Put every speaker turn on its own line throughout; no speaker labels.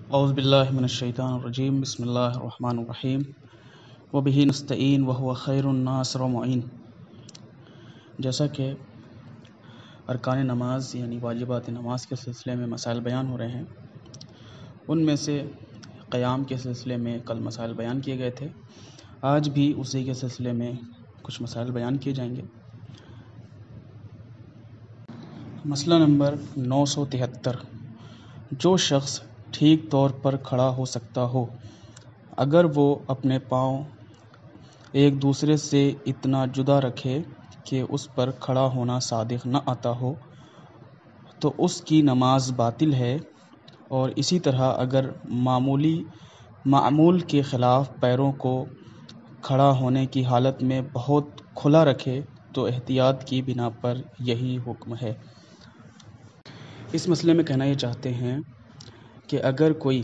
اعوذ باللہ من الشیطان الرجیم بسم اللہ الرحمن الرحیم وبہ نستعین وہو خیر الناصر و معین۔ جیسا کہ ارکان نماز یعنی واجبات نماز کے سلسلے میں مسائل بیان ہو رہے ہیں، ان میں سے قیام کے سلسلے میں کل مسائل بیان کیے گئے تھے، آج بھی اسی کے سلسلے میں کچھ مسائل بیان کیے جائیں گے۔ مسئلہ نمبر 973، جو شخص ٹھیک طور پر کھڑا ہو سکتا ہو، اگر وہ اپنے پاؤں ایک دوسرے سے اتنا جدا رکھے کہ اس پر کھڑا ہونا صادق نہ آتا ہو تو اس کی نماز باطل ہے، اور اسی طرح اگر معمول کے خلاف پیروں کو کھڑا ہونے کی حالت میں بہت کھلا رکھے تو احتیاط کی بنا پر یہی حکم ہے۔ اس مسئلے میں کہنا یہ چاہتے ہیں کہ اگر کوئی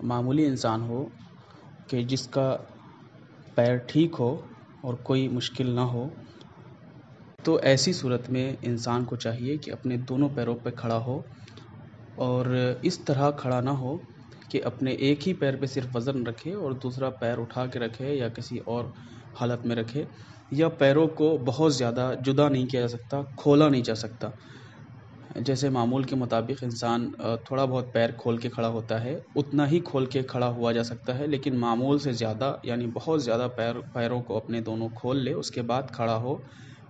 معمولی انسان ہو کہ جس کا پیر ٹھیک ہو اور کوئی مشکل نہ ہو، تو ایسی صورت میں انسان کو چاہیے کہ اپنے دونوں پیروں پہ کھڑا ہو، اور اس طرح کھڑا نہ ہو کہ اپنے ایک ہی پیر پہ صرف وزن رکھے اور دوسرا پیر اٹھا کے رکھے یا کسی اور حالت میں رکھے، یا پیروں کو بہت زیادہ جدا نہیں کیا جا سکتا، کھولا نہیں جا سکتا۔ جیسے معمول کے مطابق انسان تھوڑا بہت پیر کھول کے کھڑا ہوتا ہے، اتنا ہی کھول کے کھڑا ہوا جا سکتا ہے، لیکن معمول سے زیادہ یعنی بہت زیادہ پیروں کو اپنے دونوں کھول لے اس کے بعد کھڑا ہو،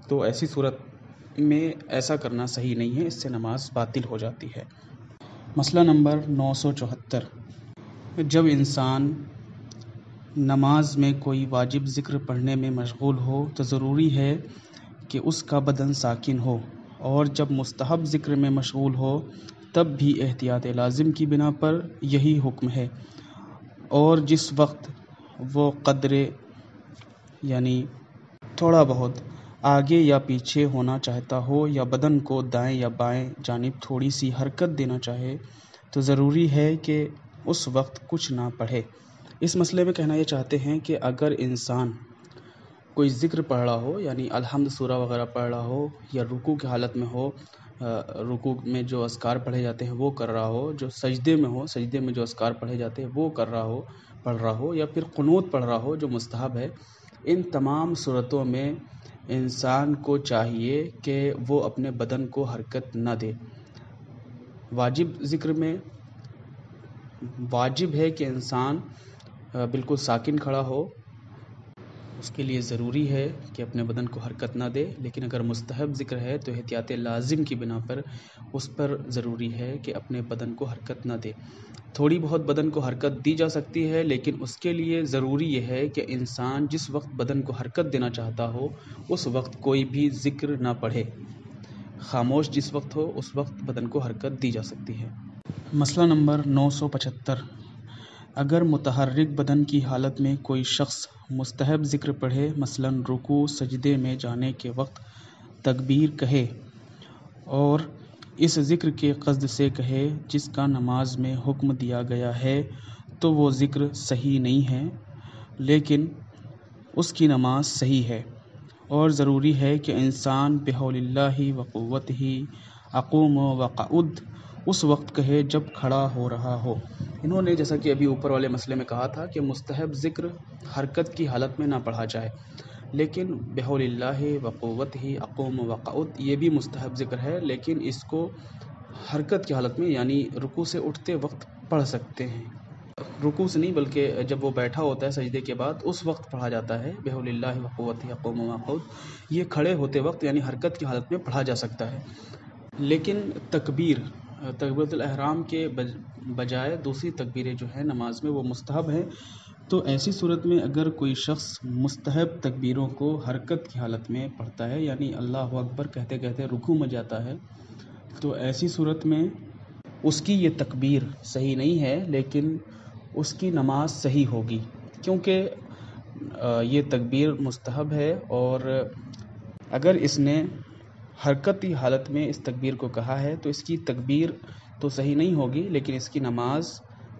تو ایسی صورت میں ایسا کرنا صحیح نہیں ہے، اس سے نماز باطل ہو جاتی ہے۔ مسئلہ نمبر 974، جب انسان نماز میں کوئی واجب ذکر پڑھنے میں مشغول ہو تو ضروری ہے کہ اس کا بدن ساکن ہو، اور جب مستحب ذکر میں مشغول ہو تب بھی احتیاط لازم کی بنا پر یہی حکم ہے، اور جس وقت وہ قدرے یعنی تھوڑا بہت آگے یا پیچھے ہونا چاہتا ہو یا بدن کو دائیں یا بائیں جانب تھوڑی سی حرکت دینا چاہے تو ضروری ہے کہ اس وقت کچھ نہ پڑھے۔ اس مسئلے میں کہنا یہ چاہتے ہیں کہ اگر انسان کوئی ذکر پڑھ رہا ہو، یعنی الحمد سورہ وغیرہ پڑھ رہا ہو، یا رکوع کی حالت میں ہو، رکوع میں جو اذکار پڑھے جاتے ہیں وہ کر رہا ہو، جو سجدے میں ہو، سجدے میں جو اذکار پڑھے جاتے ہیں وہ پڑھ رہا ہو، یا پھر قنوت پڑھ رہا ہو جو مستحب ہے، ان تمام صورتوں میں انسان کو چاہیے کہ وہ اپنے بدن کو حرکت نہ دے۔ واجب ذکر میں واجب ہے کہ انسان بالکل ساکن کھڑا ہو، اس کے لیے ضروری ہے کہ اپنے بدن کو حرکت نہ دے، لیکن اگر مستحب ذکر ہے تو احتیاط لازم کی بنا پر اس پر ضروری ہے کہ اپنے بدن کو حرکت نہ دے۔ تھوڑی بہت بدن کو حرکت دی جا سکتی ہے، لیکن اس کے لیے ضروری یہ ہے کہ انسان جس وقت بدن کو حرکت دینا چاہتا ہو اس وقت کوئی بھی ذکر نہ پڑھے، خاموش جس وقت ہو اس وقت بدن کو حرکت دی جا سکتی ہے۔ مسئلہ نمبر 975، اگر متحرک بدن کی حالت میں کوئی شخص مستحب ذکر پڑھے، مثلا رکوع سجدے میں جانے کے وقت تکبیر کہے اور اس ذکر کے قصد سے کہے جس کا نماز میں حکم دیا گیا ہے، تو وہ ذکر صحیح نہیں ہے، لیکن اس کی نماز صحیح ہے، اور ضروری ہے کہ انسان بحول اللہ وقوتہ اقوم وقعد اس وقت کہے جب کھڑا ہو رہا ہو۔ انہوں نے جیسا کہ ابھی اوپر والے مسئلے میں کہا تھا کہ مستحب ذکر حرکت کی حالت میں نہ پڑھا جائے، لیکن بحول اللہ وقوتہ اقوم وقعد یہ بھی مستحب ذکر ہے، لیکن اس کو حرکت کی حالت میں یعنی رکوع سے اٹھتے وقت پڑھ سکتے ہیں، رکوع سے نہیں بلکہ جب وہ بیٹھا ہوتا ہے سجدے کے بعد اس وقت پڑھا جاتا ہے بحول اللہ وقوتہ اقوم وقعد، یہ کھڑے ہوتے وقت یعنی حرکت کی حالت میں پڑھا جا سکتا ہے۔ لیکن تکبیرۃ الاحرام کے بجائے دوسری تکبیریں جو ہیں نماز میں وہ مستحب ہیں، تو ایسی صورت میں اگر کوئی شخص مستحب تکبیروں کو حرکت کی حالت میں پڑھتا ہے، یعنی اللہ اکبر کہتے کہتے رکوع میں جاتا ہے، تو ایسی صورت میں اس کی یہ تکبیر صحیح نہیں ہے، لیکن اس کی نماز صحیح ہوگی، کیونکہ یہ تکبیر مستحب ہے، اور اگر اس نے حرکتی حالت میں اس تکبیر کو کہا ہے تو اس کی تکبیر تو صحیح نہیں ہوگی، لیکن اس کی نماز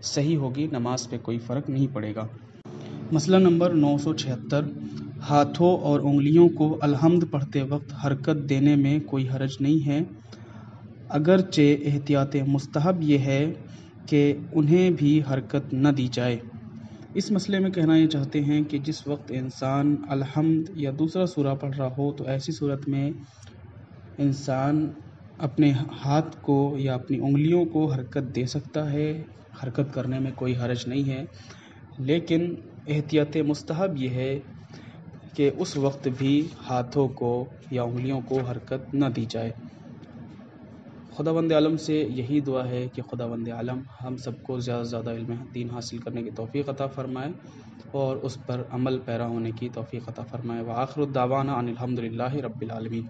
صحیح ہوگی، نماز پہ کوئی فرق نہیں پڑے گا۔ مسئلہ نمبر 976، ہاتھوں اور انگلیوں کو الحمد پڑھتے وقت حرکت دینے میں کوئی حرج نہیں ہے، اگرچہ احتیاط مستحب یہ ہے کہ انہیں بھی حرکت نہ دی جائے۔ اس مسئلے میں کہنا یہ چاہتے ہیں کہ جس وقت انسان الحمد یا دوسرا سورہ پڑھ رہا ہو تو ایسی صورت میں انسان اپنے ہاتھ کو یا اپنی انگلیوں کو حرکت دے سکتا ہے، حرکت کرنے میں کوئی حرج نہیں ہے، لیکن احتیاط مستحب یہ ہے کہ اس وقت بھی ہاتھوں کو یا انگلیوں کو حرکت نہ دی جائے۔ خداوند عالم سے یہی دعا ہے کہ خداوند عالم ہم سب کو زیادہ سے زیادہ علم دین حاصل کرنے کی توفیق عطا فرمائے اور اس پر عمل پیرا ہونے کی توفیق عطا فرمائے۔ وآخر الدعوانا ان الحمد للہ رب العالمین۔